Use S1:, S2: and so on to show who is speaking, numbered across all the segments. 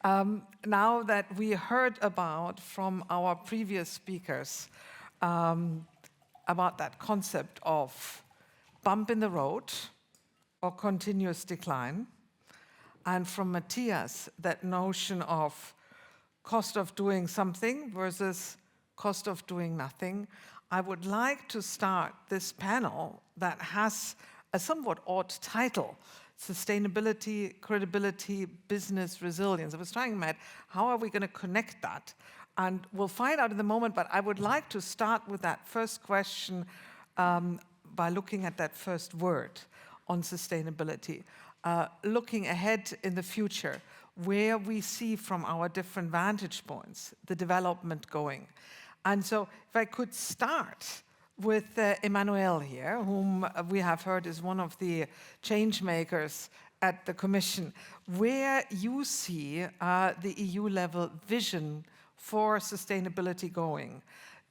S1: Now that we heard about from our previous speakers about that concept of bump in the road or continuous decline, and from Matthias, that notion of cost of doing something versus cost of doing nothing, I would like to start this panel that has a somewhat odd title: Sustainability, Credibility, Business Resilience. I was trying, Matt, how are we going to connect that? And we'll find out in the moment, but I would like to start with that first question by looking at that first word on sustainability. Looking ahead in the future, where we see from our different vantage points the development going. And so if I could start with Emanuelle here, whom we have heard is one of the change makers at the Commission, where you see the EU level vision for sustainability going.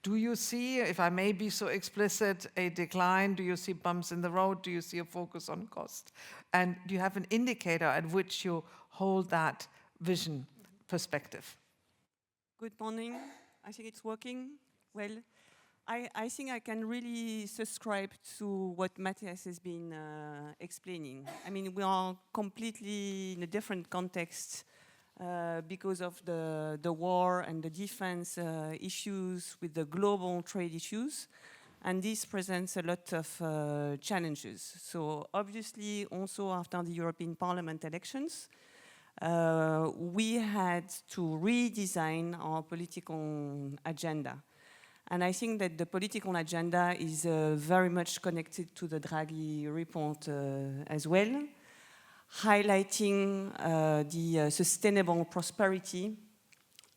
S1: Do you see, if I may be so explicit, a decline? Do you see bumps in the road? Do you see a focus on cost? And do you have an indicator at which you hold that vision perspective?
S2: Good morning. I think it's working well. I think I can really subscribe to what Matthias has been explaining. I mean, we are completely in a different context because of the war and the defense issues with the global trade issues. And this presents a lot of challenges. So obviously, also after the European Parliament elections, we had to redesign our political agenda. And I think that the political agenda is very much connected to the Draghi report as well, highlighting the sustainable prosperity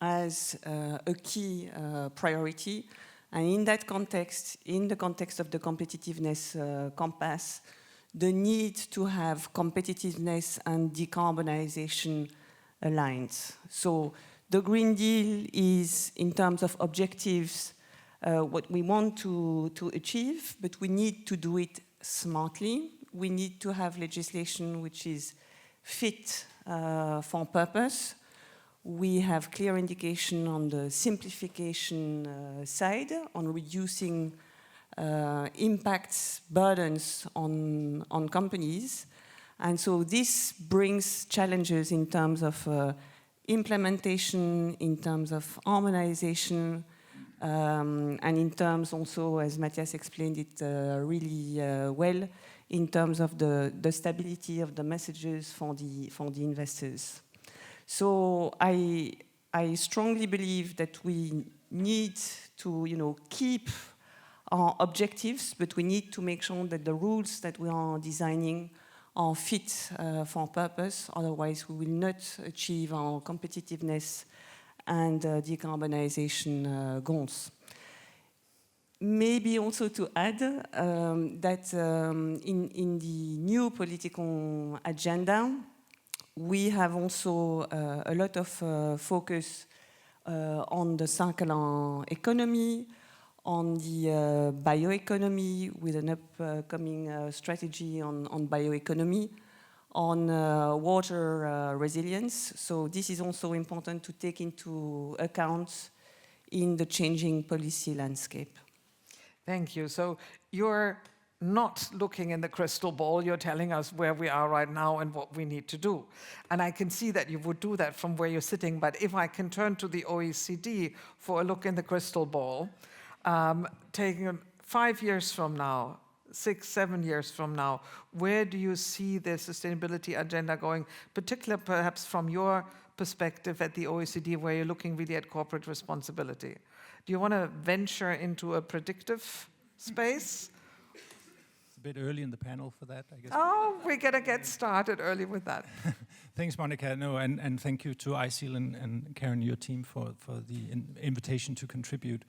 S2: as a key priority. And in that context, in the context of the competitiveness compass, the need to have competitiveness and decarbonization aligned. So the Green Deal is, in terms of objectives, what we want to achieve, but we need to do it smartly. We need to have legislation which is fit for purpose. We have clear indication on the simplification side, on reducing impacts, burdens on companies. And so this brings challenges in terms of implementation, in terms of harmonization, and in terms also, as Matthias explained it really well, in terms of the stability of the messages for the investors. So I strongly believe that we need to keep our objectives, but we need to make sure that the rules that we are designing are fit for purpose. Otherwise, we will not achieve our competitiveness and decarbonization goals. Maybe also to add that in the new political agenda, we have also a lot of focus on the circular economy, on the bioeconomy, with an upcoming strategy on bioeconomy, on water resilience. So this is also important to take into account in the changing policy landscape.
S1: Thank you. So you're not looking in the crystal ball, you're telling us where we are right now and what we need to do. And I can see that you would do that from where you're sitting, but if I can turn to the OECD for a look in the crystal ball, taking 5 years from now, 6, 7 years from now, where do you see the sustainability agenda going, particularly perhaps from your perspective at the OECD, where you're looking really at corporate responsibility? Do you want to venture into a predictive space?
S3: It's a bit early in the panel for that, I guess.
S1: Oh, we're going to get started early with that.
S3: Thanks, Monika. No, and thank you to ISEAL and Karen, your team, for the invitation to contribute.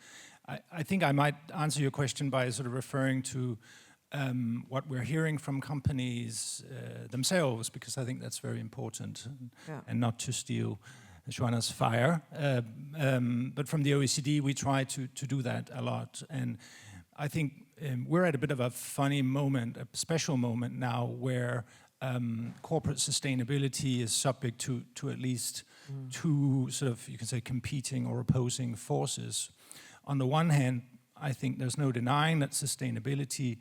S3: I think I might answer your question by sort of referring to what we're hearing from companies themselves, because I think that's very important, and not to steal Joana's fire. But from the OECD, we try to do that a lot. And I think we're at a bit of a funny moment, a special moment now, where corporate sustainability is subject to at least two sort of, you can say, competing or opposing forces. On the one hand, I think there's no denying that sustainability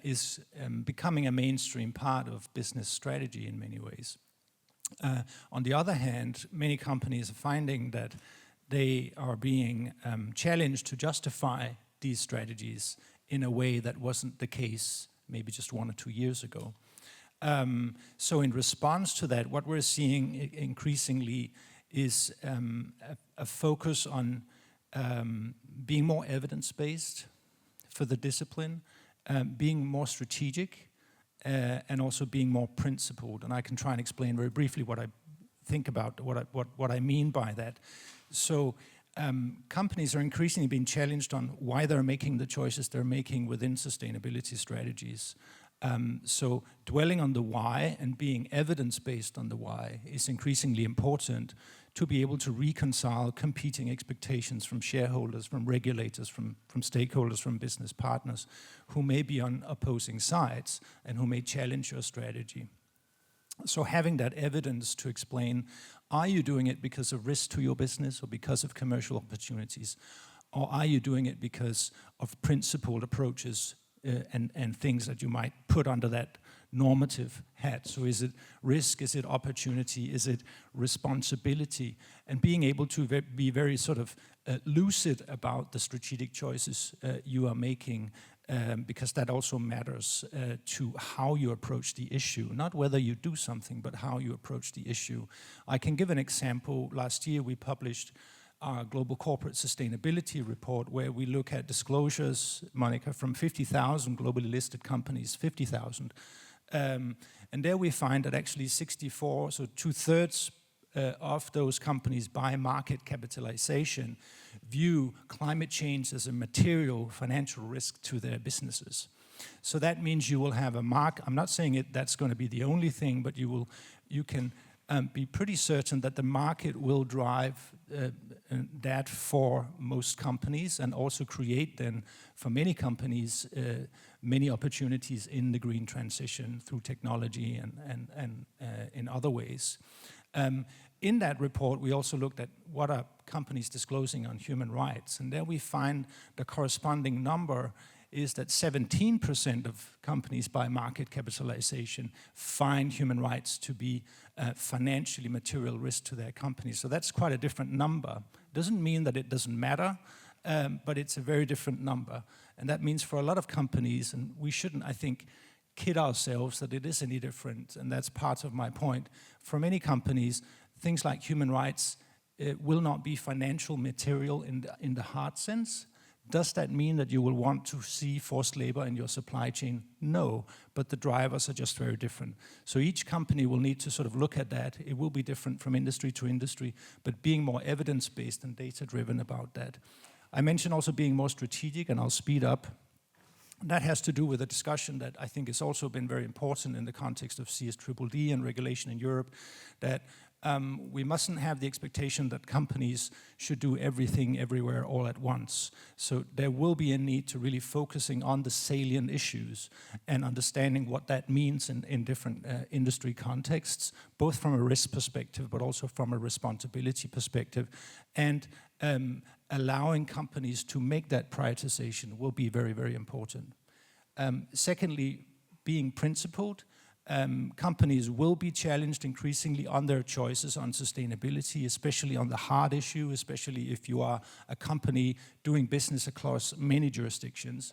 S3: is becoming a mainstream part of business strategy in many ways. On the other hand, many companies are finding that they are being challenged to justify these strategies in a way that wasn't the case maybe just 1 or 2 years ago. So in response to that, what we're seeing increasingly is a focus on being more evidence-based for the discipline, being more strategic, and also being more principled. And I can try and explain very briefly what I think about, what I mean by that. So companies are increasingly being challenged on why they're making the choices they're making within sustainability strategies. So dwelling on the why and being evidence-based on the why is increasingly important to be able to reconcile competing expectations from shareholders, from regulators, from stakeholders, from business partners who may be on opposing sides and who may challenge your strategy. So having that evidence to explain, are you doing it because of risk to your business or because of commercial opportunities? Or are you doing it because of principled approaches and things that you might put under that normative hat? So is it risk, is it opportunity, is it responsibility? And being able to be very sort of lucid about the strategic choices you are making, because that also matters to how you approach the issue, not whether you do something, but how you approach the issue. I can give an example. Last year we published our Global Corporate Sustainability Report, where we look at disclosures, Monika, from 50,000 globally listed companies, 50,000. And there we find that actually 64, so 2/3 of those companies by market capitalization view climate change as a material financial risk to their businesses. So that means you will have a mark. I'm not saying that's going to be the only thing, but you can be pretty certain that the market will drive that for most companies, and also create then for many companies many opportunities in the green transition through technology and in other ways. In that report, we also looked at what are companies disclosing on human rights, and there we find the corresponding number is that 17% of companies by market capitalization find human rights to be financially material risk to their companies. So that's quite a different number. Doesn't mean that it doesn't matter, but it's a very different number. And that means for a lot of companies, and we shouldn't, I think, kid ourselves that it is any different, and that's part of my point. For many companies, things like human rights will not be financial material in the hard sense. Does that mean that you will want to see forced labor in your supply chain? No, but the drivers are just very different. So each company will need to sort of look at that. It will be different from industry to industry, but being more evidence-based and data-driven about that. I mentioned also being more strategic, and I'll speed up. That has to do with a discussion that I think has also been very important in the context of CSDDD and regulation in Europe, that we mustn't have the expectation that companies should do everything everywhere all at once. So there will be a need to really focusing on the salient issues and understanding what that means in different industry contexts, both from a risk perspective, but also from a responsibility perspective. And allowing companies to make that prioritization will be very, very important. Secondly, being principled. Companies will be challenged increasingly on their choices on sustainability, especially on the hard issue, especially if you are a company doing business across many jurisdictions.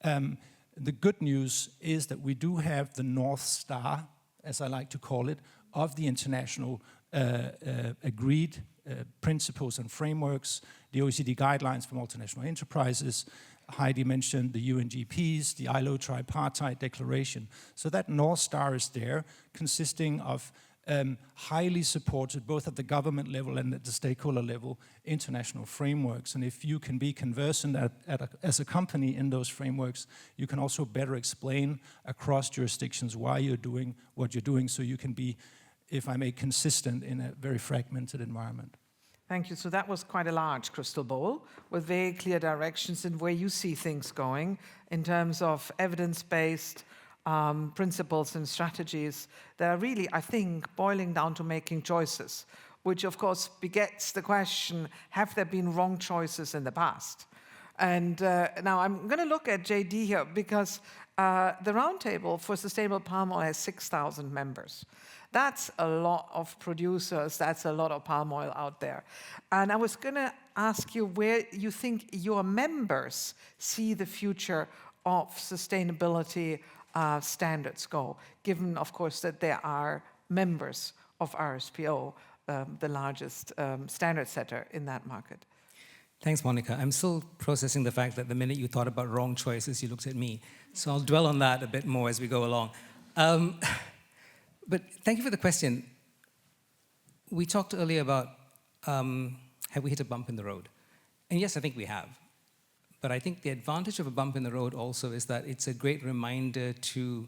S3: The good news is that we do have the North Star, as I like to call it, of the international agreed principles and frameworks, the OECD guidelines for multinational enterprises. Heidi mentioned the UNGPs, the ILO tripartite declaration. So that North Star is there, consisting of highly supported, both at the government level and at the stakeholder level, international frameworks. And if you can be conversant as a company in those frameworks, you can also better explain across jurisdictions why you're doing what you're doing, so you can be, if I may, consistent in a very fragmented environment.
S1: Thank you. So that was quite a large crystal ball with very clear directions in where you see things going in terms of evidence-based principles and strategies that are really, I think, boiling down to making choices. which of course begets the question, have there been wrong choices in the past? And now I'm going to look at JD here because the Roundtable for Sustainable Palm Oil has 6,000 members. That's a lot of producers, that's a lot of palm oil out there. And I was going to ask you where you think your members see the future of sustainability standards go, given, of course, that there are members of RSPO, the largest standard setter in that market.
S4: Thanks, Monika. I'm still processing the fact that the minute you thought about wrong choices, you looked at me. So I'll dwell on that a bit more as we go along. But thank you for the question. We talked earlier about have we hit a bump in the road? And yes, I think we have. But I think the advantage of a bump in the road also is that it's a great reminder to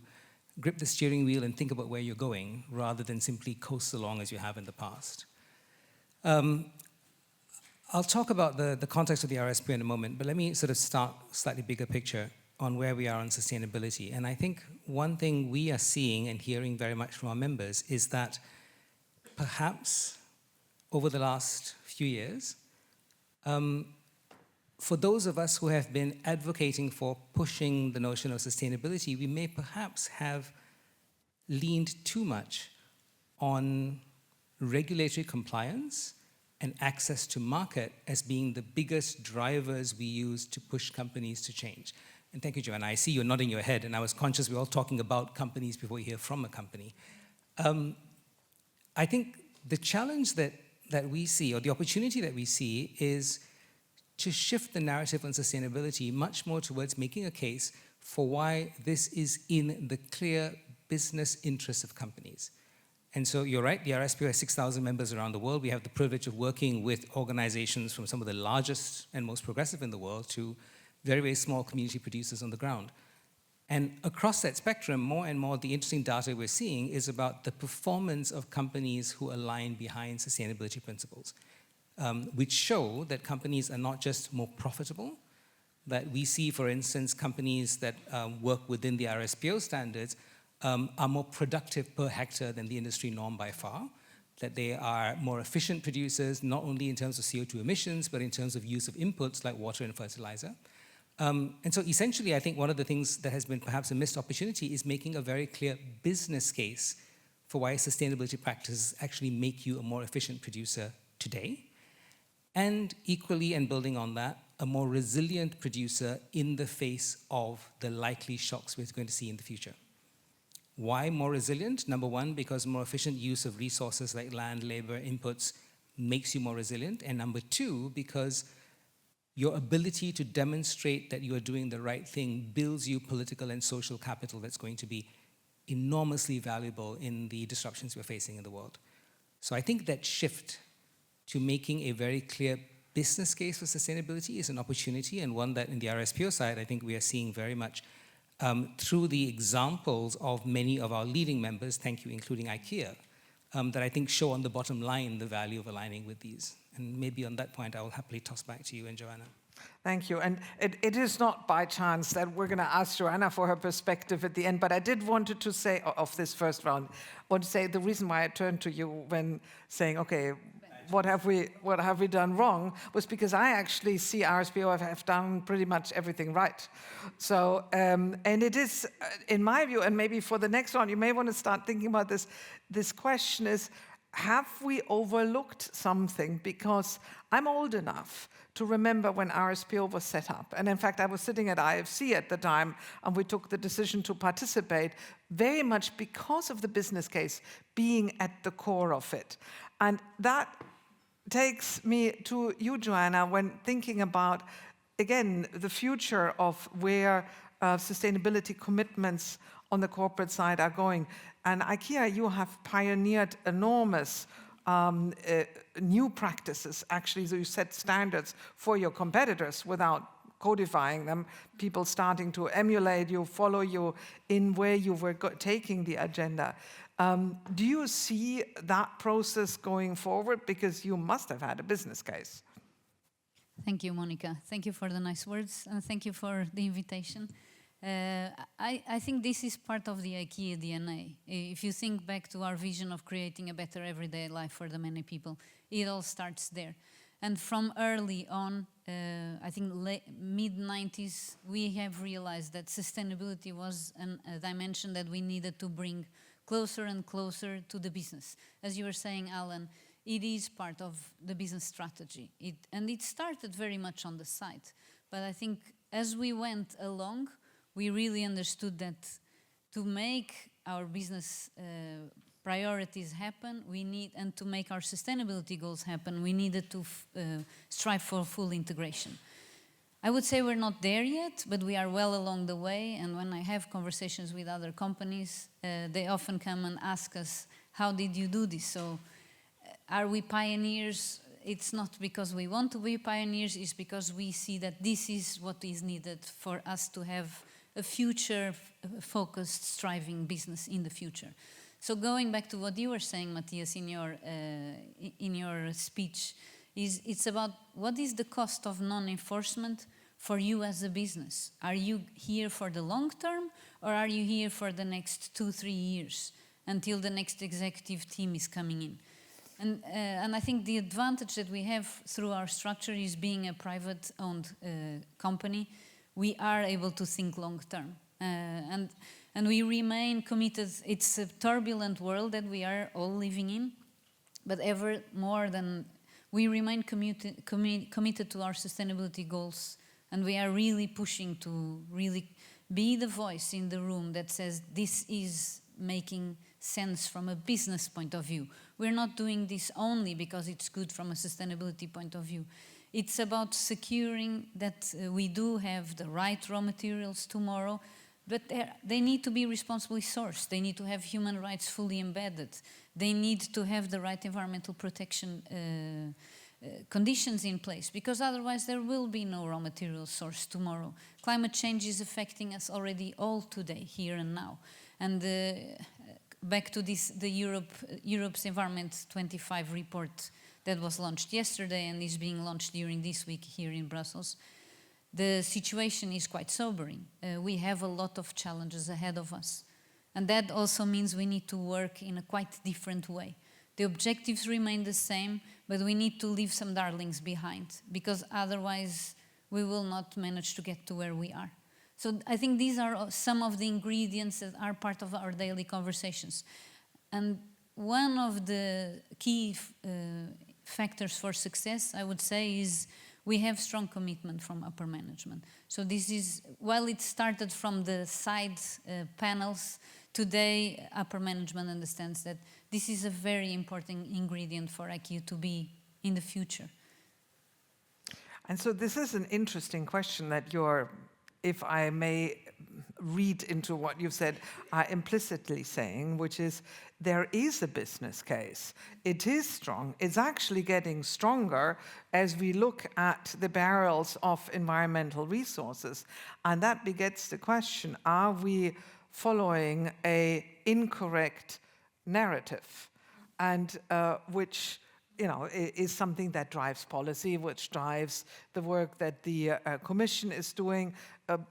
S4: grip the steering wheel and think about where you're going rather than simply coast along as you have in the past. I'll talk about the context of the RSPO in a moment, but let me sort of start slightly bigger picture on where we are on sustainability. And I think one thing we are seeing and hearing very much from our members is that perhaps over the last few years, for those of us who have been advocating for pushing the notion of sustainability, we may perhaps have leaned too much on regulatory compliance and access to market as being the biggest drivers we use to push companies to change. And thank you, Joana. I see you're nodding your head, and I was conscious we're all talking about companies before we hear from a company. I think the challenge that we see, or the opportunity that we see, is to shift the narrative on sustainability much more towards making a case for why this is in the clear business interests of companies. And so you're right, the RSPO has 6,000 members around the world. We have the privilege of working with organizations from some of the largest and most progressive in the world to very, very small community producers on the ground. And across that spectrum, more and more, the interesting data we're seeing is about the performance of companies who align behind sustainability principles, which show that companies are not just more profitable, that we see, for instance, companies that work within the RSPO standards are more productive per hectare than the industry norm by far, that they are more efficient producers, not only in terms of CO2 emissions, but in terms of use of inputs like water and fertilizer. And so essentially, I think one of the things that has been perhaps a missed opportunity is making a very clear business case for why sustainability practices actually make you a more efficient producer today. And equally, and building on that, a more resilient producer in the face of the likely shocks we're going to see in the future. Why more resilient? Number one, because more efficient use of resources like land, labor, inputs makes you more resilient. And number two, because your ability to demonstrate that you are doing the right thing builds you political and social capital that's going to be enormously valuable in the disruptions we're facing in the world. So I think that shift to making a very clear business case for sustainability is an opportunity, and one that in the RSPO side, I think we are seeing very much through the examples of many of our leading members, thank you, including IKEA, that I think show on the bottom line the value of aligning with these. And maybe on that point, I will happily toss back to you and Joana.
S1: Thank you. And it is not by chance that we're going to ask Joana for her perspective at the end, but I did wanted to say, of this first round, want to say the reason why I turned to you when saying, okay, what have we done wrong, was because I actually see RSPO have done pretty much everything right. So, and it is, in my view, and maybe for the next round, you may want to start thinking about this. This question is, have we overlooked something? Because I'm old enough to remember when RSPO was set up. And in fact, I was sitting at IFC at the time, and we took the decision to participate very much because of the business case being at the core of it. And that takes me to you, Joana, when thinking about, again, the future of where sustainability commitments on the corporate side are going. And IKEA, you have pioneered enormous new practices, actually, so you set standards for your competitors without codifying them, people starting to emulate you, follow you in where you were taking the agenda. Do you see that process going forward? Because you must have had a business case.
S5: Thank you, Monika. Thank you for the nice words, and thank you for the invitation. I think this is part of the IKEA DNA. If you think back to our vision of creating a better everyday life for the many people, it all starts there. And from early on, I think mid-90s, we have realized that sustainability was a dimension that we needed to bring closer and closer to the business. As you were saying, Allan, it is part of the business strategy. And it started very much on the site. But I think as we went along, we really understood that to make our business priorities happen, and to make our sustainability goals happen, we needed to strive for full integration. I would say we're not there yet, but we are well along the way. And when I have conversations with other companies, they often come and ask us, how did you do this? So are we pioneers? It's not because we want to be pioneers, it's because we see that this is what is needed for us to have a future-focused, striving business in the future. So going back to what you were saying, Matthias, in your speech, it's about what is the cost of non-enforcement for you as a business? Are you here for the long term, or are you here for the next 2-3 years until the next executive team is coming in? And I think the advantage that we have through our structure is being a private-owned company. We are able to think long term. And we remain committed. It's a turbulent world that we are all living in, but ever more than we remain committed to our sustainability goals, and we are really pushing to really be the voice in the room that says this is making sense from a business point of view. We're not doing this only because it's good from a sustainability point of view. It's about securing that we do have the right raw materials tomorrow, but they need to be responsibly sourced. They need to have human rights fully embedded. They need to have the right environmental protection conditions in place, because otherwise there will be no raw material source tomorrow. Climate change is affecting us already all today, here and now. And back to this, the Europe's Environment 25 report that was launched yesterday and is being launched during this week here in Brussels. The situation is quite sobering. We have a lot of challenges ahead of us. And that also means we need to work in a quite different way. The objectives remain the same, but we need to leave some darlings behind, because otherwise we will not manage to get to where we are. So I think these are some of the ingredients that are part of our daily conversations. And one of the key factors for success, I would say, is we have strong commitment from upper management. So this is, while it started from the side panels, today upper management understands that this is a very important ingredient for IKEA to be in the future.
S1: And so this is an interesting question that you're, if I may read into what you've said, are implicitly saying, which is there is a business case. It is strong. It's actually getting stronger as we look at the barrels of environmental resources. And that begets the question, are we following an incorrect narrative? And which, you know, is something that drives policy, which drives the work that the Commission is doing,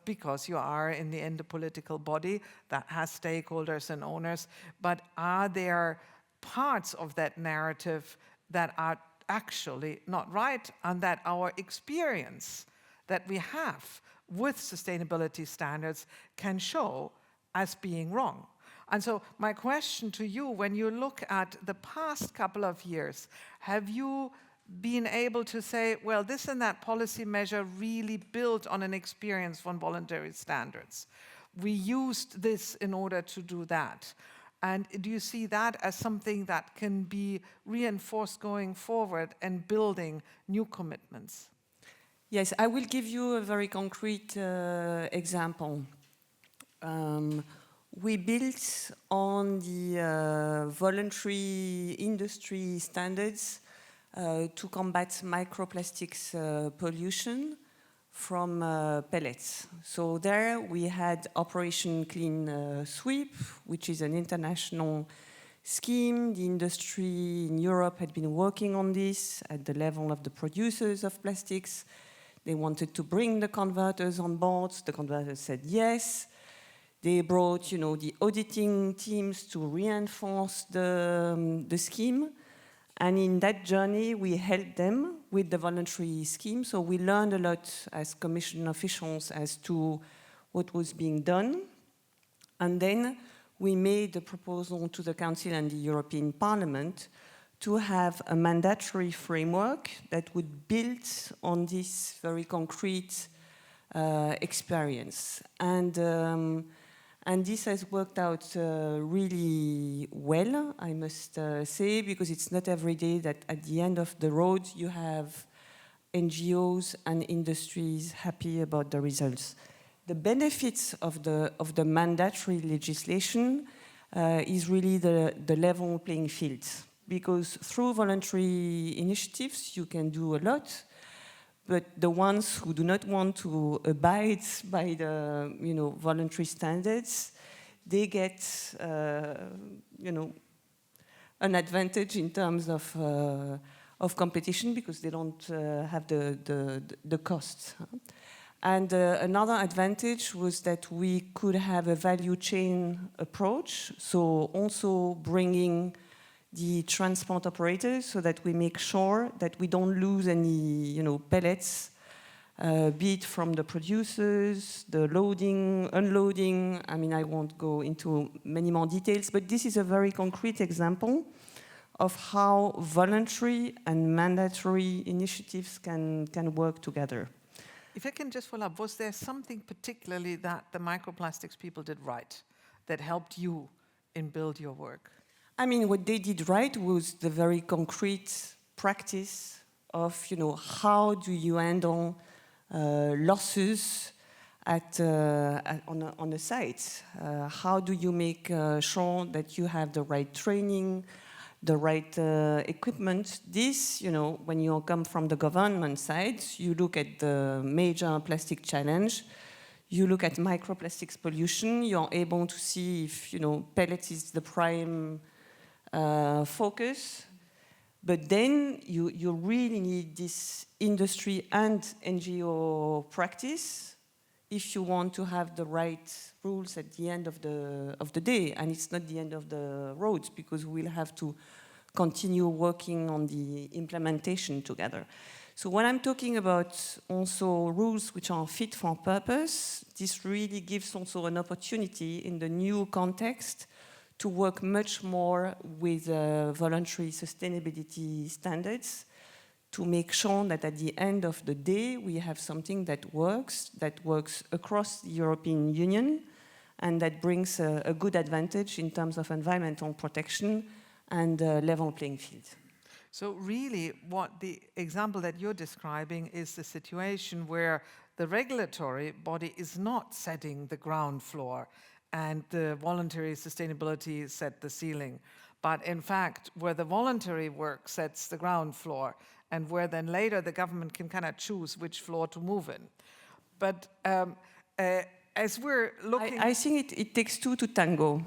S1: because you are, in the end, a political body that has stakeholders and owners. But are there parts of that narrative that are actually not right, and that our experience that we have with sustainability standards can show as being wrong? And so my question to you, when you look at the past couple of years, have you been able to say, well, this and that policy measure really built on an experience from voluntary standards? We used this in order to do that. And do you see that as something that can be reinforced going forward and building new commitments?
S2: Yes, I will give you a very concrete example. We built on the voluntary industry standards to combat microplastics pollution from pellets. So there we had Operation Clean Sweep, which is an international scheme. The industry in Europe had been working on this at the level of the producers of plastics. They wanted to bring the converters on board. The converters said yes. They brought, the auditing teams to reinforce the scheme. And in that journey, we helped them with the voluntary scheme. So we learned a lot as Commission officials as to what was being done. And then we made a proposal to the Council and the European Parliament to have a mandatory framework that would build on this very concrete experience. And this has worked out really well, I must say, because it's not every day that at the end of the road you have NGOs and industries happy about the results. The benefits of the mandatory legislation is really the level playing field, because through voluntary initiatives you can do a lot. But the ones who do not want to abide by the voluntary standards, they get an advantage in terms of competition because they don't have the costs. And another advantage was that we could have a value chain approach, so also bringing the transport operators so that we make sure that we don't lose any pellets, be it from the producers, the loading, unloading. I mean, I won't go into many more details, but this is a very concrete example of how voluntary and mandatory initiatives can work together.
S1: If I can just follow up, was there something particularly that the microplastics people did right that helped you in build your work?
S2: I mean, what they did right was the very concrete practice of, how do you handle losses on a site? How do you make sure that you have the right training, the right equipment? This, when you come from the government side, you look at the major plastic challenge, you look at microplastics pollution, you're able to see if, pellets is the prime focus, but then you really need this industry and NGO practice if you want to have the right rules at the end of the day, and it's not the end of the road because we'll have to continue working on the implementation together. So when I'm talking about also rules which are fit for purpose, this really gives also an opportunity in the new context to work much more with voluntary sustainability standards to make sure that at the end of the day we have something that works across the European Union and that brings a good advantage in terms of environmental protection and level playing field.
S1: So really what the example that you're describing is the situation where the regulatory body is not setting the ground floor and the voluntary sustainability set the ceiling. But in fact, where the voluntary work sets the ground floor and where then later the government can kind of choose which floor to move in. But as we're looking...
S2: I think it takes two to tango,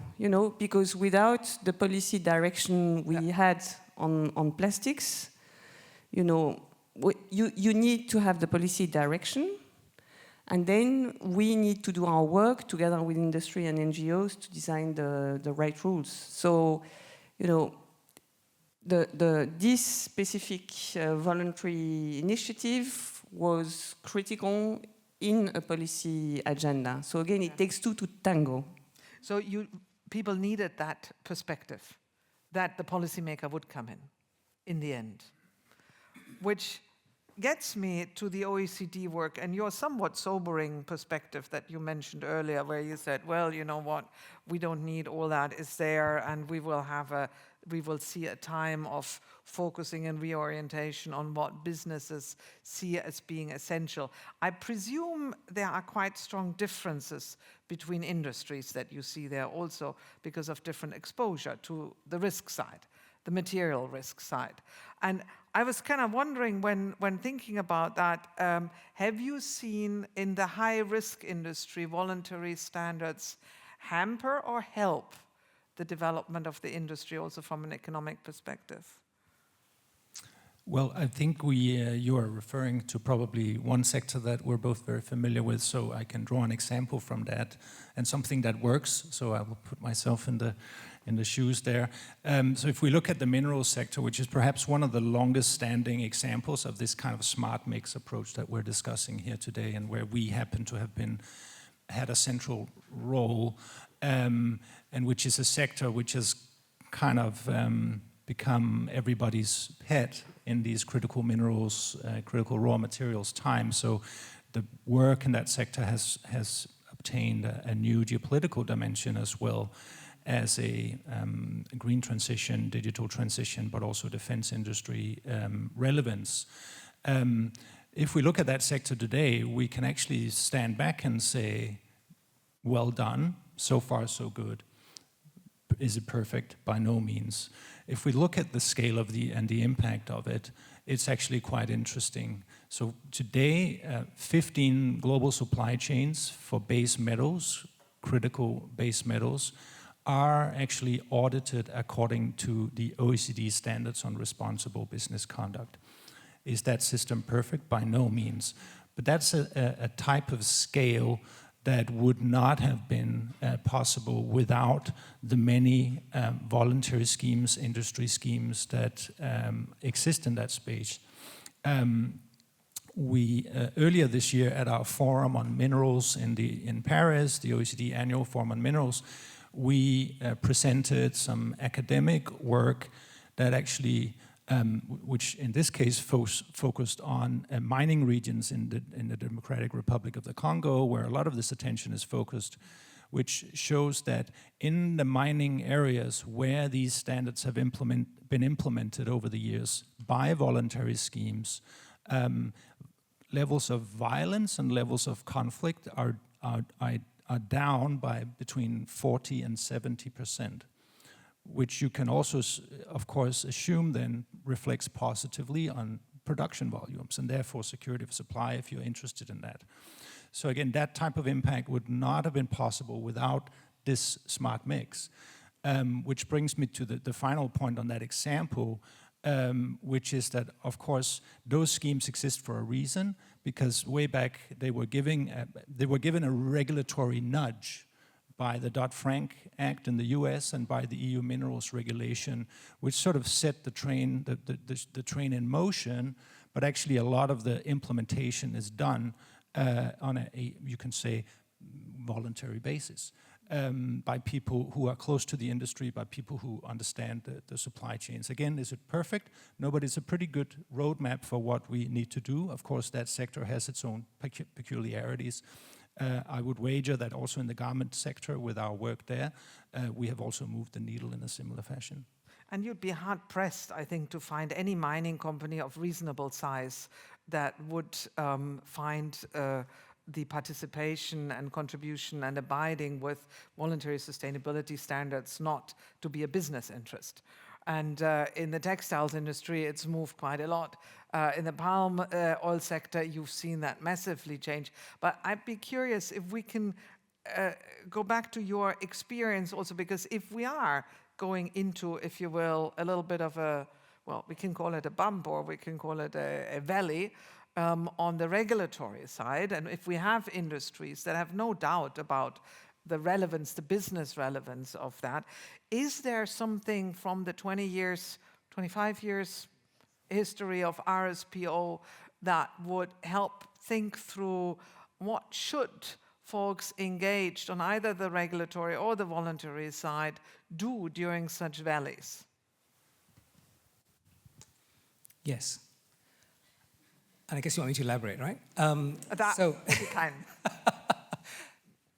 S2: because without the policy direction we had on plastics, you need to have the policy direction. And then we need to do our work together with industry and NGOs to design the right rules. So, this specific voluntary initiative was critical in a policy agenda. So again, it takes two to tango.
S1: So people needed that perspective, that the policymaker would come in the end, which gets me to the OECD work and your somewhat sobering perspective that you mentioned earlier, where you said, well, you know what, we don't need all that is there, and we will see a time of focusing and reorientation on what businesses see as being essential. I presume there are quite strong differences between industries that you see there also because of different exposure to the risk side, the material risk side. And I was kind of wondering when thinking about that, have you seen in the high-risk industry voluntary standards hamper or help the development of the industry also from an economic perspective?
S3: Well, I think you are referring to probably one sector that we're both very familiar with, so I can draw an example from that and something that works. So I will put myself in the shoes there. So if we look at the minerals sector, which is perhaps one of the longest standing examples of this kind of smart mix approach that we're discussing here today, and where we happen to have had a central role, and which is a sector which has kind of become everybody's pet in these critical minerals, critical raw materials time. So the work in that sector has obtained a new geopolitical dimension, as well as a green transition, digital transition, but also defense industry relevance. If we look at that sector today, we can actually stand back and say, well done, so far so good. Is it perfect? By no means. If we look at the scale of the impact of it, it's actually quite interesting. So today, 15 global supply chains for base metals, critical base metals, are actually audited according to the OECD standards on responsible business conduct. Is that system perfect? By no means. But that's a type of scale that would not have been possible without the many voluntary schemes, industry schemes that exist in that space. We earlier this year at our forum on minerals in Paris, the OECD annual forum on minerals, we presented some academic work that actually which in this case focused on mining regions in the Democratic Republic of the Congo, where a lot of this attention is focused, which shows that in the mining areas where these standards have been implemented over the years by voluntary schemes, levels of violence and levels of conflict are down by between 40 and 70%. Which you can also, of course, assume then reflects positively on production volumes and therefore security of supply if you're interested in that. So again, that type of impact would not have been possible without this smart mix, which brings me to the final point on that example, which is that, of course, those schemes exist for a reason, because way back they were given a regulatory nudge by the Dodd-Frank Act in the US and by the EU minerals regulation, which sort of set the train in motion, but actually a lot of the implementation is done on a you can say, voluntary basis by people who are close to the industry, by people who understand the supply chains. Again, is it perfect? No, but it's a pretty good roadmap for what we need to do. Of course, that sector has its own peculiarities. I would wager that also in the garment sector, with our work there, we have also moved the needle in a similar fashion.
S1: And you'd be hard-pressed, I think, to find any mining company of reasonable size that would find the participation and contribution and abiding with voluntary sustainability standards not to be a business interest. And in the textiles industry, it's moved quite a lot. In the palm oil sector, you've seen that massively change. But I'd be curious if we can go back to your experience also, because if we are going into, if you will, a little bit of a, well, we can call it a bump or we can call it a valley on the regulatory side, and if we have industries that have no doubt about the relevance, the business relevance of that, is there something from the 20 years, 25 years history of RSPO that would help think through what should folks engaged on either the regulatory or the voluntary side do during such valleys?
S4: Yes. And I guess you want me to elaborate, right?
S1: That would be kind.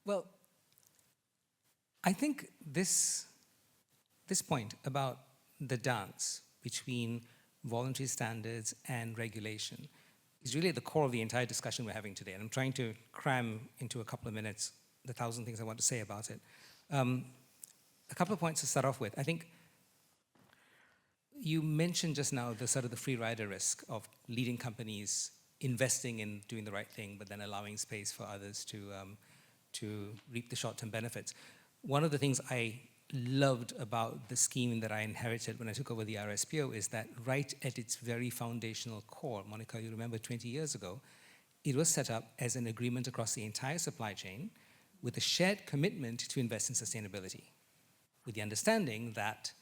S4: Well, I think this point about the dance between voluntary standards and regulation is really at the core of the entire discussion we're having today. And I'm trying to cram into a couple of minutes the 1,000 things I want to say about it. A couple of points to start off with. I think you mentioned just now the sort of the free rider risk of leading companies investing in doing the right thing, but then allowing space for others to reap the short-term benefits. One of the things I loved about the scheme that I inherited when I took over the RSPO is that right at its very foundational core, Monika, you remember 20 years ago, it was set up as an agreement across the entire supply chain with a shared commitment to invest in sustainability, with the understanding that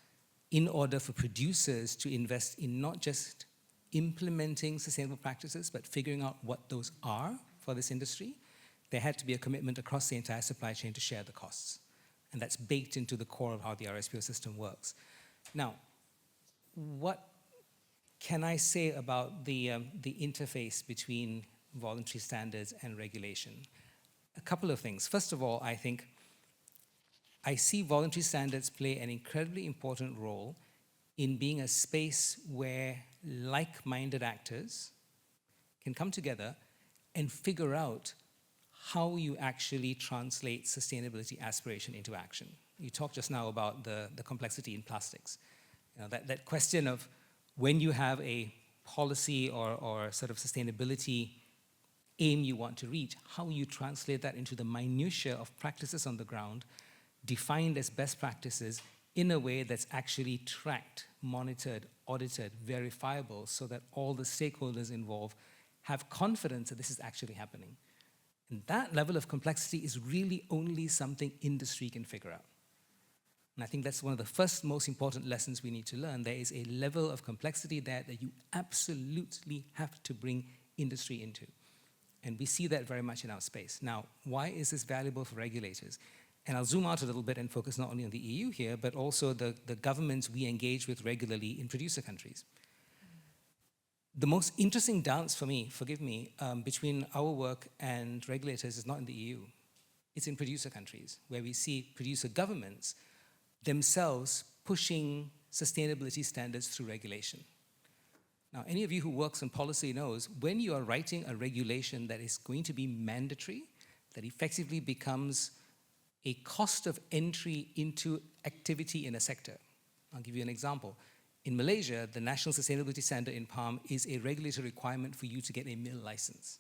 S4: in order for producers to invest in not just implementing sustainable practices, but figuring out what those are for this industry, there had to be a commitment across the entire supply chain to share the costs. And that's baked into the core of how the RSPO system works. Now, what can I say about the interface between voluntary standards and regulation? A couple of things. First of all, I think I see voluntary standards play an incredibly important role in being a space where like-minded actors can come together and figure out how you actually translate sustainability aspiration into action. You talked just now about the complexity in plastics. You know, that question of when you have a policy or sort of sustainability aim you want to reach, how you translate that into the minutiae of practices on the ground, defined as best practices in a way that's actually tracked, monitored, audited, verifiable, so that all the stakeholders involved have confidence that this is actually happening. And that level of complexity is really only something industry can figure out. And I think that's one of the first most important lessons we need to learn. There is a level of complexity there that you absolutely have to bring industry into. And we see that very much in our space. Now, why is this valuable for regulators? And I'll zoom out a little bit and focus not only on the EU here, but also the governments we engage with regularly in producer countries. The most interesting dance for me, forgive me, between our work and regulators is not in the EU. It's in producer countries, where we see producer governments themselves pushing sustainability standards through regulation. Now, any of you who works on policy knows when you are writing a regulation that is going to be mandatory, that effectively becomes a cost of entry into activity in a sector. I'll give you an example. In Malaysia, the National Sustainability Standard in palm is a regulatory requirement for you to get a mill license.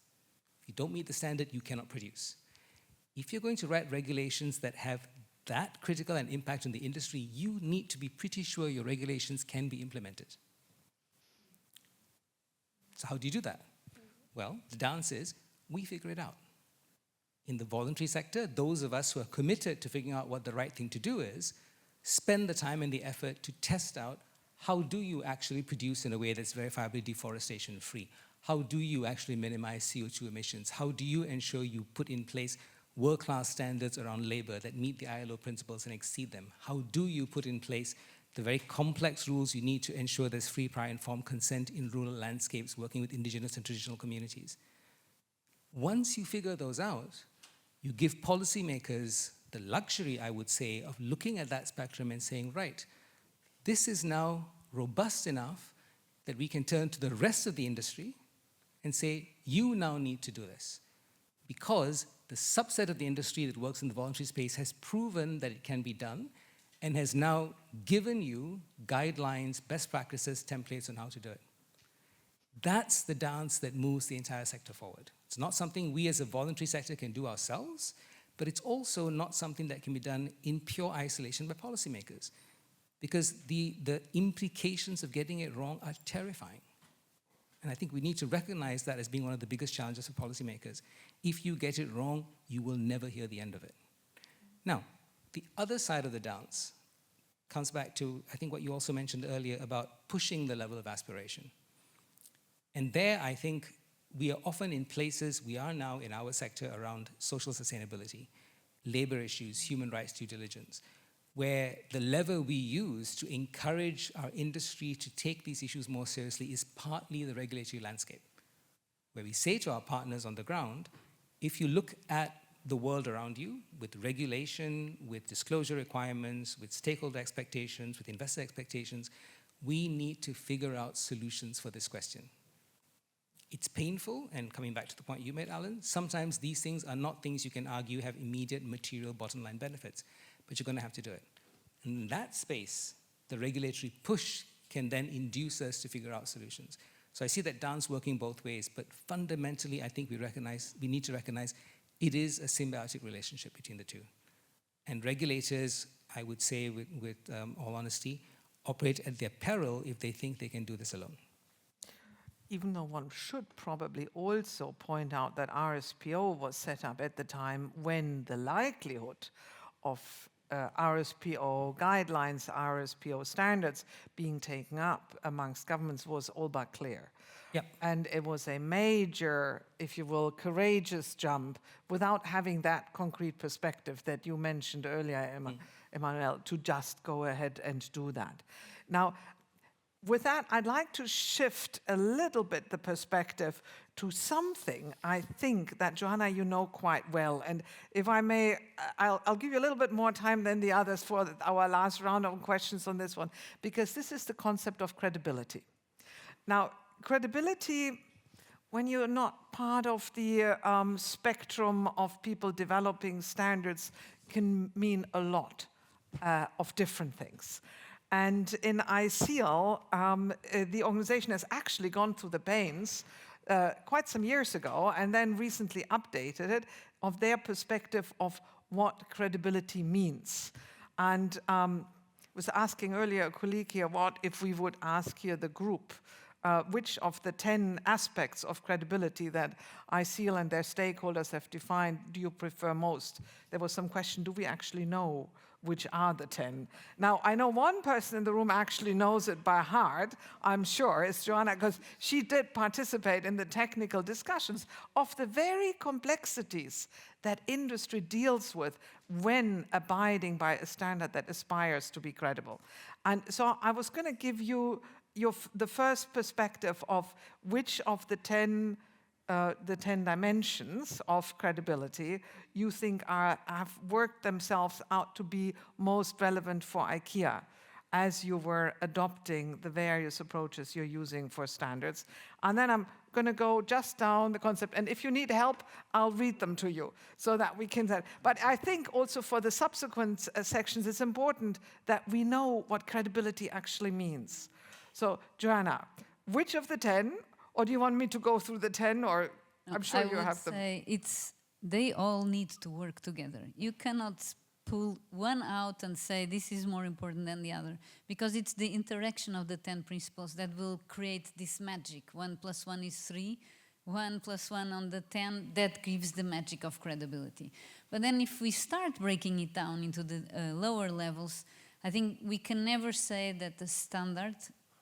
S4: If you don't meet the standard, you cannot produce. If you're going to write regulations that have that critical an impact on the industry, you need to be pretty sure your regulations can be implemented. So how do you do that? Well, the dance is, we figure it out. In the voluntary sector, those of us who are committed to figuring out what the right thing to do is, spend the time and the effort to test out how do you actually produce in a way that's verifiably deforestation-free? How do you actually minimize CO2 emissions? How do you ensure you put in place world-class standards around labor that meet the ILO principles and exceed them? How do you put in place the very complex rules you need to ensure there's free, prior, informed consent in rural landscapes working with indigenous and traditional communities? Once you figure those out, you give policymakers the luxury, I would say, of looking at that spectrum and saying, right, this is now robust enough that we can turn to the rest of the industry and say, you now need to do this. Because the subset of the industry that works in the voluntary space has proven that it can be done and has now given you guidelines, best practices, templates on how to do it. That's the dance that moves the entire sector forward. It's not something we as a voluntary sector can do ourselves, but it's also not something that can be done in pure isolation by policymakers. Because the implications of getting it wrong are terrifying. And I think we need to recognize that as being one of the biggest challenges for policymakers. If you get it wrong, you will never hear the end of it. Now, the other side of the dance comes back to, I think, what you also mentioned earlier about pushing the level of aspiration. And there, I think, we are often in places, we are now in our sector around social sustainability, labor issues, human rights due diligence, where the lever we use to encourage our industry to take these issues more seriously is partly the regulatory landscape, where we say to our partners on the ground, if you look at the world around you with regulation, with disclosure requirements, with stakeholder expectations, with investor expectations, we need to figure out solutions for this question. It's painful, and coming back to the point you made, Allan, sometimes these things are not things you can argue have immediate material bottom line benefits, but you're going to have to do it. And in that space, the regulatory push can then induce us to figure out solutions. So I see that dance working both ways, but fundamentally, I think we need to recognize it is a symbiotic relationship between the two. And regulators, I would say with all honesty, operate at their peril if they think they can do this alone.
S1: Even though one should probably also point out that RSPO was set up at the time when the likelihood of RSPO guidelines, RSPO standards being taken up amongst governments was all but clear.
S4: Yep.
S1: And it was a major, if you will, courageous jump without having that concrete perspective that you mentioned earlier, Emanuelle, to just go ahead and do that. Now, with that, I'd like to shift a little bit the perspective to something I think that, Joana, you know quite well. And if I may, I'll give you a little bit more time than the others for our last round of questions on this one, because this is the concept of credibility. Now, credibility, when you're not part of the spectrum of people developing standards, can mean a lot of different things. And in ISEAL, the organization has actually gone through the pains quite some years ago and then recently updated it of their perspective of what credibility means. And was asking earlier a colleague here, what if we would ask here the group, which of the 10 aspects of credibility that ISEAL and their stakeholders have defined do you prefer most? There was some question, do we actually know which are the 10? Now, I know one person in the room actually knows it by heart, I'm sure, is Joana, because she did participate in the technical discussions of the very complexities that industry deals with when abiding by a standard that aspires to be credible. And so I was going to give you the first perspective of which of the 10 dimensions of credibility you think have worked themselves out to be most relevant for IKEA as you were adopting the various approaches you're using for standards. And then I'm going to go just down the concept, and if you need help, I'll read them to you so that we can. But I think also for the subsequent sections, it's important that we know what credibility actually means. So, Joana, which of the 10, or do you want me to go through the 10, or I'm sure you have them?
S5: I would say they all need to work together. You cannot pull one out and say this is more important than the other, because it's the interaction of the 10 principles that will create this magic. 1 + 1 is 3. 1 + 1 on the 10, that gives the magic of credibility. But then if we start breaking it down into the lower levels, I think we can never say that the standard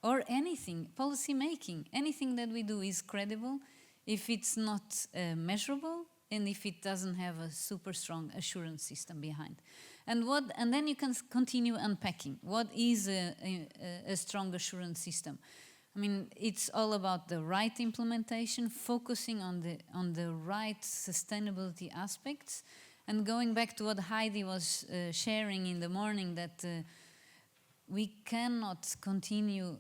S5: or anything, policy making, anything that we do is credible if it's not measurable and if it doesn't have a super strong assurance system behind. And then you can continue unpacking. What is a strong assurance system? I mean, it's all about the right implementation, focusing on the right sustainability aspects, and going back to what Heidi was sharing in the morning, that we cannot continue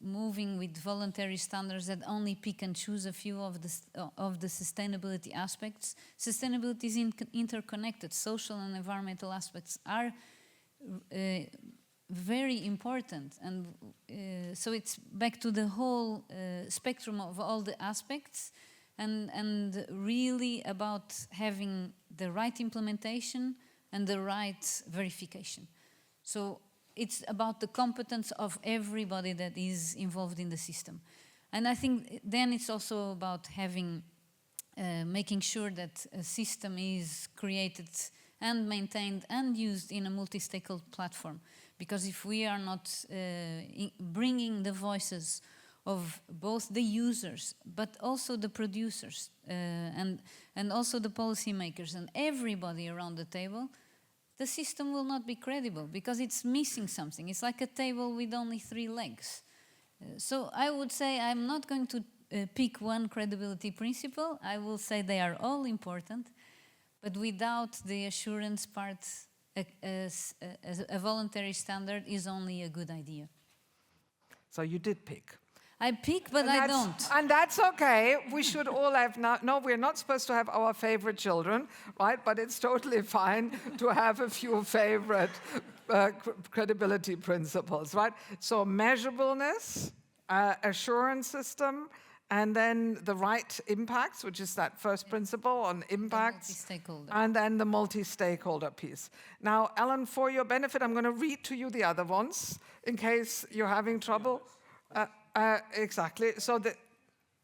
S5: moving with voluntary standards that only pick and choose a few of the sustainability aspects. Sustainability is interconnected. Social and environmental aspects are very important. And so it's back to the whole spectrum of all the aspects, and really about having the right implementation and the right verification. So it's about the competence of everybody that is involved in the system. And I think then it's also about having, making sure that a system is created and maintained and used in a multi-stakeholder platform. Because if we are not bringing the voices of both the users, but also the producers, and also the policymakers and everybody around the table, the system will not be credible because it's missing something. It's like a table with only 3 legs. So I would say I'm not going to pick one credibility principle. I will say they are all important, but without the assurance part, a voluntary standard is only a good idea.
S1: So you did pick.
S5: I pick, but I don't.
S1: And that's okay. We should all have no, we're not supposed to have our favorite children, right? But it's totally fine to have a few favorite credibility principles, right? So measurableness, assurance system, and then the right impacts, which is that first principle on impacts,
S5: multi-stakeholder.
S1: and then the multi-stakeholder piece. Now, Allan, for your benefit, I'm going to read to you the other ones in case you're having trouble. Exactly. So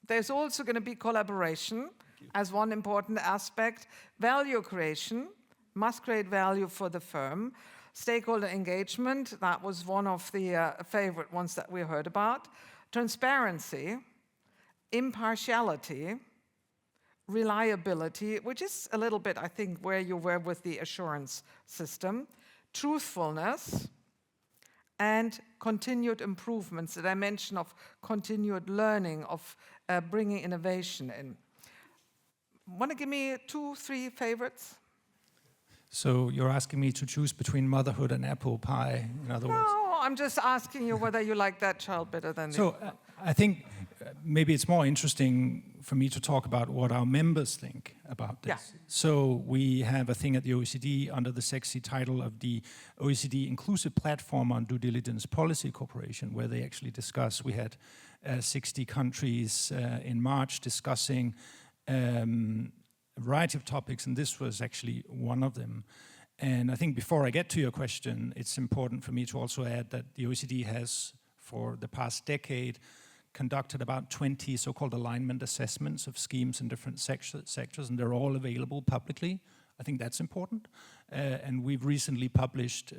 S1: there's also going to be collaboration as one important aspect. Value creation must create value for the firm. Stakeholder engagement, that was one of the favorite ones that we heard about. Transparency, impartiality, reliability, which is a little bit, I think, where you were with the assurance system, truthfulness, and continued improvements, the dimension of continued learning, of bringing innovation in. Want to give me 2, 3 favorites?
S3: So you're asking me to choose between motherhood and apple pie, in other words?
S1: No, I'm just asking you whether you like that child better than the
S3: So I think maybe it's more interesting for me to talk about what our members think about this.
S1: Yeah.
S3: So we have a thing at the OECD under the sexy title of the OECD Inclusive Platform on Due Diligence Policy Cooperation, where they actually discuss, we had 60 countries in March discussing a variety of topics, and this was actually one of them. And I think before I get to your question, it's important for me to also add that the OECD has, for the past decade, conducted about 20 so-called alignment assessments of schemes in different sectors, and they're all available publicly. I think that's important. And we've recently published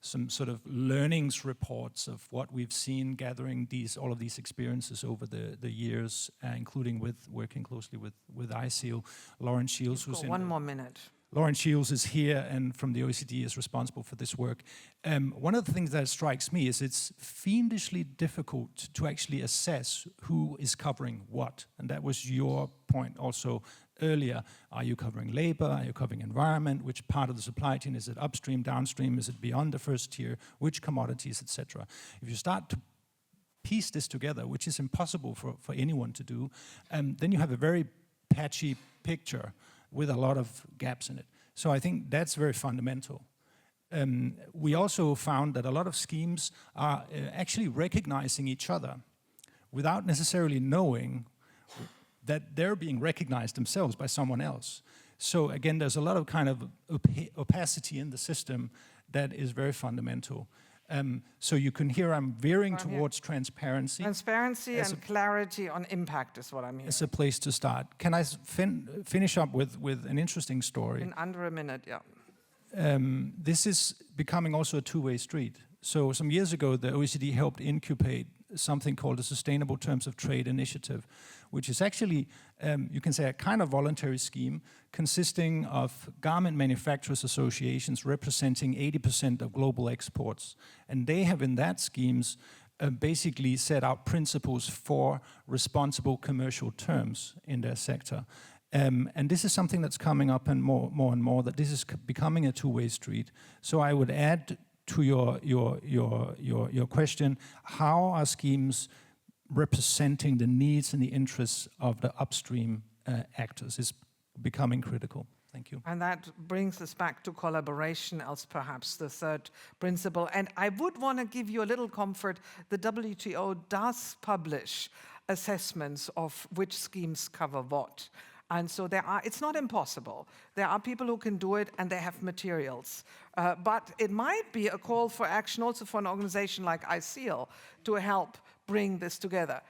S3: some sort of learnings reports of what we've seen gathering all of these experiences over the years, including with working closely with ISEAL. Lauren Shields, who's in
S1: one more minute.
S3: Lauren Shields is here and from the OECD is responsible for this work. One of the things that strikes me is it's fiendishly difficult to actually assess who is covering what. And that was your point also earlier. Are you covering labor? Are you covering environment? Which part of the supply chain? Is it upstream, downstream? Is it beyond the first tier? Which commodities, etc.? If you start to piece this together, which is impossible for anyone to do, then you have a very patchy picture with a lot of gaps in it. So I think that's very fundamental. We also found that a lot of schemes are actually recognizing each other without necessarily knowing that they're being recognized themselves by someone else. So again, there's a lot of kind of opacity in the system that is very fundamental. So you can hear I'm veering towards transparency.
S1: Transparency and clarity on impact is what I mean.
S3: It's a place to start. Can I finish up with an interesting story?
S1: In under a minute, yeah.
S3: This is becoming also a two-way street. So some years ago, the OECD helped incubate something called the Sustainable Terms of Trade Initiative, which is actually, you can say, a kind of voluntary scheme consisting of garment manufacturers associations representing 80% of global exports. And they have in that schemes basically set out principles for responsible commercial terms in their sector. And this is something that's coming up and more and more, that this is becoming a two-way street. So I would add to your question, how are schemes representing the needs and the interests of the upstream actors is becoming critical. Thank you.
S1: And that brings us back to collaboration as perhaps the third principle. And I would want to give you a little comfort. The WTO does publish assessments of which schemes cover what. And so it's not impossible. There are people who can do it and they have materials. But it might be a call for action also for an organization like ISEAL to help bring this together.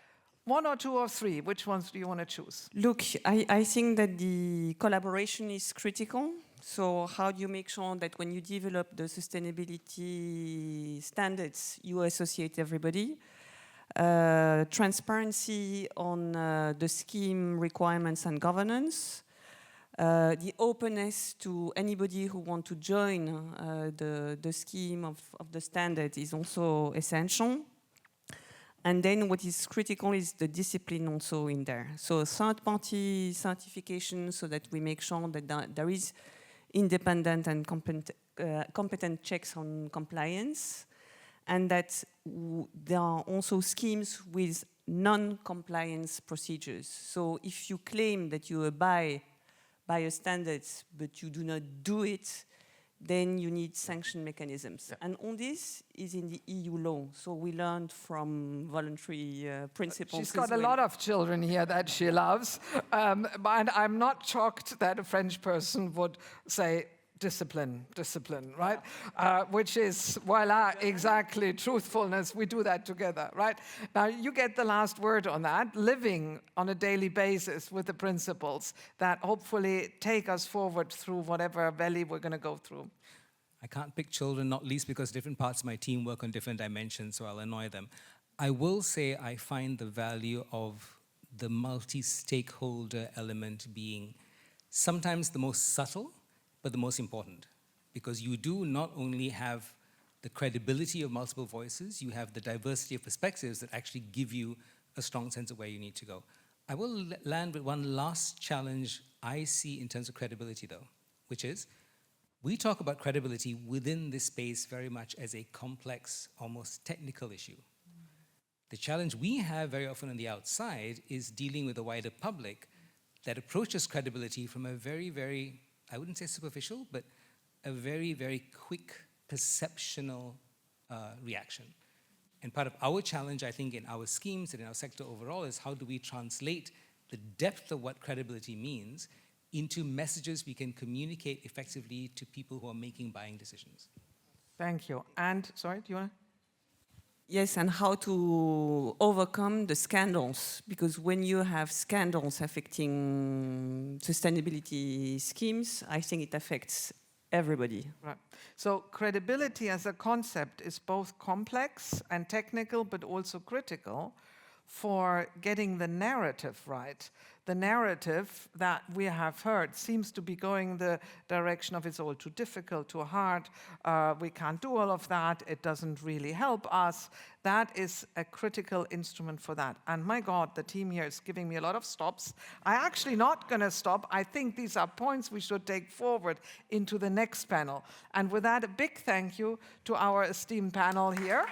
S1: 1 or 2 or 3, which ones do you want to choose?
S2: Look, I think that the collaboration is critical. So how do you make sure that when you develop the sustainability standards, you associate everybody? Transparency on the scheme requirements and governance, the openness to anybody who wants to join the scheme of the standard is also essential. And then what is critical is the discipline also in there. So third-party certification so that we make sure that there is independent and competent checks on compliance, and that there are also schemes with non-compliance procedures. So if you claim that you abide by a standard, but you do not do it, then you need sanction mechanisms. And all this is in the EU law. So we learned from voluntary principles.
S1: She's got a lot of children here that she loves. And I'm not shocked that a French person would say, discipline, right? Which is, voila, exactly, truthfulness. We do that together, right? Now, you get the last word on that, living on a daily basis with the principles that hopefully take us forward through whatever valley we're going to go through.
S4: I can't pick children, not least because different parts of my team work on different dimensions, so I'll annoy them. I will say I find the value of the multi-stakeholder element being sometimes the most subtle, but the most important, because you do not only have the credibility of multiple voices, you have the diversity of perspectives that actually give you a strong sense of where you need to go. I will land with one last challenge I see in terms of credibility though, which is, we talk about credibility within this space very much as a complex, almost technical issue. The challenge we have very often on the outside is dealing with the wider public that approaches credibility from a very, very, I wouldn't say superficial, but a very, very quick perceptional reaction. And part of our challenge, I think, in our schemes and in our sector overall is how do we translate the depth of what credibility means into messages we can communicate effectively to people who are making buying decisions.
S1: Thank you. And, sorry, do you want to?
S2: Yes, and how to overcome the scandals, because when you have scandals affecting sustainability schemes, I think it affects everybody.
S1: Right. So credibility as a concept is both complex and technical, but also critical for getting the narrative right. The narrative that we have heard seems to be going the direction of it's all too difficult, too hard, we can't do all of that, it doesn't really help us. That is a critical instrument for that. And my God, the team here is giving me a lot of stops. I'm actually not going to stop. I think these are points we should take forward into the next panel. And with that, a big thank you to our esteemed panel here.